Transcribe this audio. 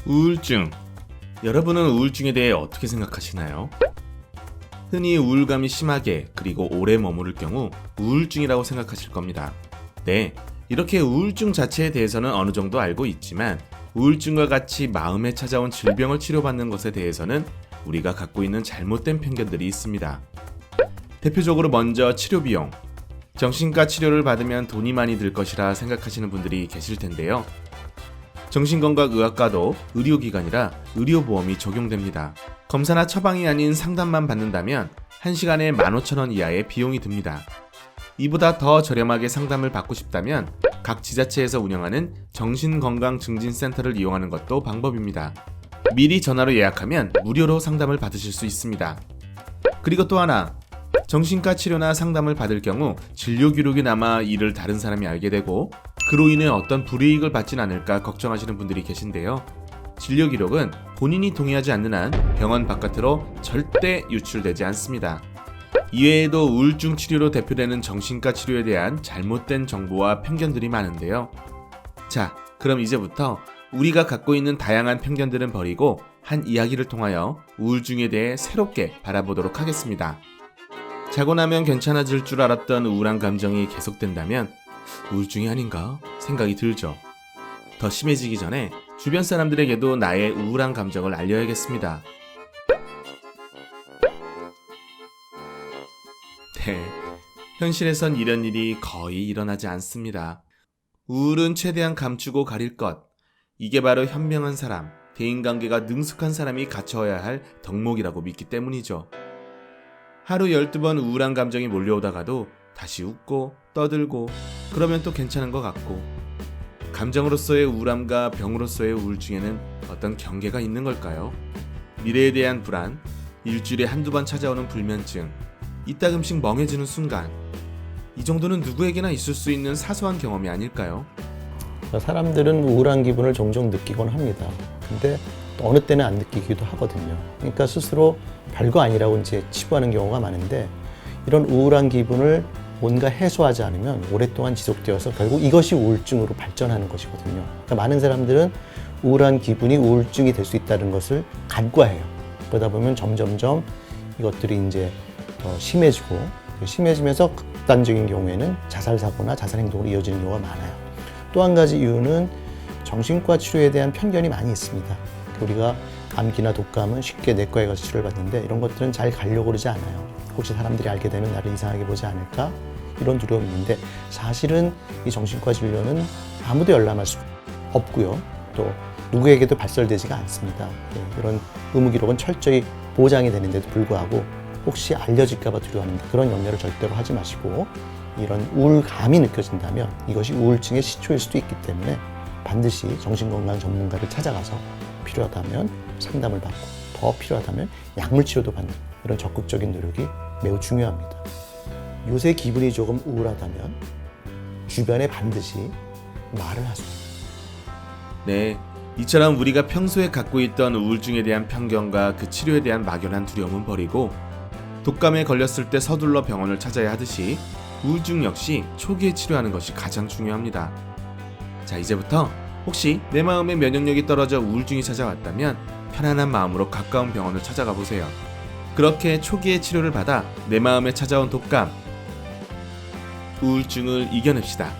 우울증. 여러분은 우울증에 대해 어떻게 생각하시나요? 흔히 우울감이 심하게 그리고 오래 머무를 경우 우울증이라고 생각하실 겁니다. 네, 이렇게 우울증 자체에 대해서는 어느 정도 알고 있지만 우울증과 같이 마음에 찾아온 질병을 치료받는 것에 대해서는 우리가 갖고 있는 잘못된 편견들이 있습니다. 대표적으로 먼저 치료 비용. 정신과 치료를 받으면 돈이 많이 들 것이라 생각하시는 분들이 계실 텐데요. 정신건강의학과도 의료기관이라 의료보험이 적용됩니다. 검사나 처방이 아닌 상담만 받는다면 1시간에 15,000원 이하의 비용이 듭니다. 이보다 더 저렴하게 상담을 받고 싶다면 각 지자체에서 운영하는 정신건강증진센터를 이용하는 것도 방법입니다. 미리 전화로 예약하면 무료로 상담을 받으실 수 있습니다. 그리고 또 하나, 정신과 치료나 상담을 받을 경우 진료 기록이 남아 이를 다른 사람이 알게 되고 그로 인해 어떤 불이익을 받진 않을까 걱정하시는 분들이 계신데요. 진료 기록은 본인이 동의하지 않는 한 병원 바깥으로 절대 유출되지 않습니다. 이외에도 우울증 치료로 대표되는 정신과 치료에 대한 잘못된 정보와 편견들이 많은데요. 자, 그럼 이제부터 우리가 갖고 있는 다양한 편견들은 버리고 한 이야기를 통하여 우울증에 대해 새롭게 바라보도록 하겠습니다. 자고 나면 괜찮아질 줄 알았던 우울한 감정이 계속된다면 우울증이 아닌가 생각이 들죠. 더 심해지기 전에 주변 사람들에게도 나의 우울한 감정을 알려야겠습니다. 네, 현실에선 이런 일이 거의 일어나지 않습니다. 우울은 최대한 감추고 가릴 것. 이게 바로 현명한 사람, 대인관계가 능숙한 사람이 갖춰야 할 덕목이라고 믿기 때문이죠. 하루 12번 우울한 감정이 몰려오다가도 다시 웃고 떠들고 그러면 또 괜찮은 것 같고, 감정으로서의 우울함과 병으로서의 우울증에는 어떤 경계가 있는 걸까요? 미래에 대한 불안, 일주일에 한두 번 찾아오는 불면증, 이따금씩 멍해지는 순간, 이 정도는 누구에게나 있을 수 있는 사소한 경험이 아닐까요? 사람들은 우울한 기분을 종종 느끼곤 합니다. 근데 또 어느 때는 안 느끼기도 하거든요. 그러니까 스스로 별거 아니라고 이제 치부하는 경우가 많은데, 이런 우울한 기분을 뭔가 해소하지 않으면 오랫동안 지속되어서 결국 이것이 우울증으로 발전하는 것이거든요. 그러니까 많은 사람들은 우울한 기분이 우울증이 될 수 있다는 것을 간과해요. 그러다 보면 점점점 이것들이 이제 심해지면서 극단적인 경우에는 자살 사고나 자살 행동으로 이어지는 경우가 많아요. 또 한 가지 이유는 정신과 치료에 대한 편견이 많이 있습니다. 우리가 감기나 독감은 쉽게 내과에 가서 치료를 받는데 이런 것들은 잘 가려고 그러지 않아요. 혹시 사람들이 알게 되면 나를 이상하게 보지 않을까? 이런 두려움이 있는데, 사실은 이 정신과 진료는 아무도 열람할 수 없고요. 또 누구에게도 발설되지가 않습니다. 이런 의무 기록은 철저히 보장이 되는데도 불구하고 혹시 알려질까 봐 두려워하는데, 그런 염려를 절대로 하지 마시고, 이런 우울감이 느껴진다면 이것이 우울증의 시초일 수도 있기 때문에 반드시 정신건강 전문가를 찾아가서 필요하다면 상담을 받고, 더 필요하다면 약물 치료도 받는 이런 적극적인 노력이 매우 중요합니다. 요새 기분이 조금 우울하다면 주변에 반드시 말을 하세요. 네, 이처럼 우리가 평소에 갖고 있던 우울증에 대한 편견과 그 치료에 대한 막연한 두려움은 버리고, 독감에 걸렸을 때 서둘러 병원을 찾아야 하듯이 우울증 역시 초기에 치료하는 것이 가장 중요합니다. 자, 이제부터 혹시 내 마음의 면역력이 떨어져 우울증이 찾아왔다면 편안한 마음으로 가까운 병원을 찾아가 보세요. 그렇게 초기에 치료를 받아 내 마음에 찾아온 독감, 우울증을 이겨냅시다.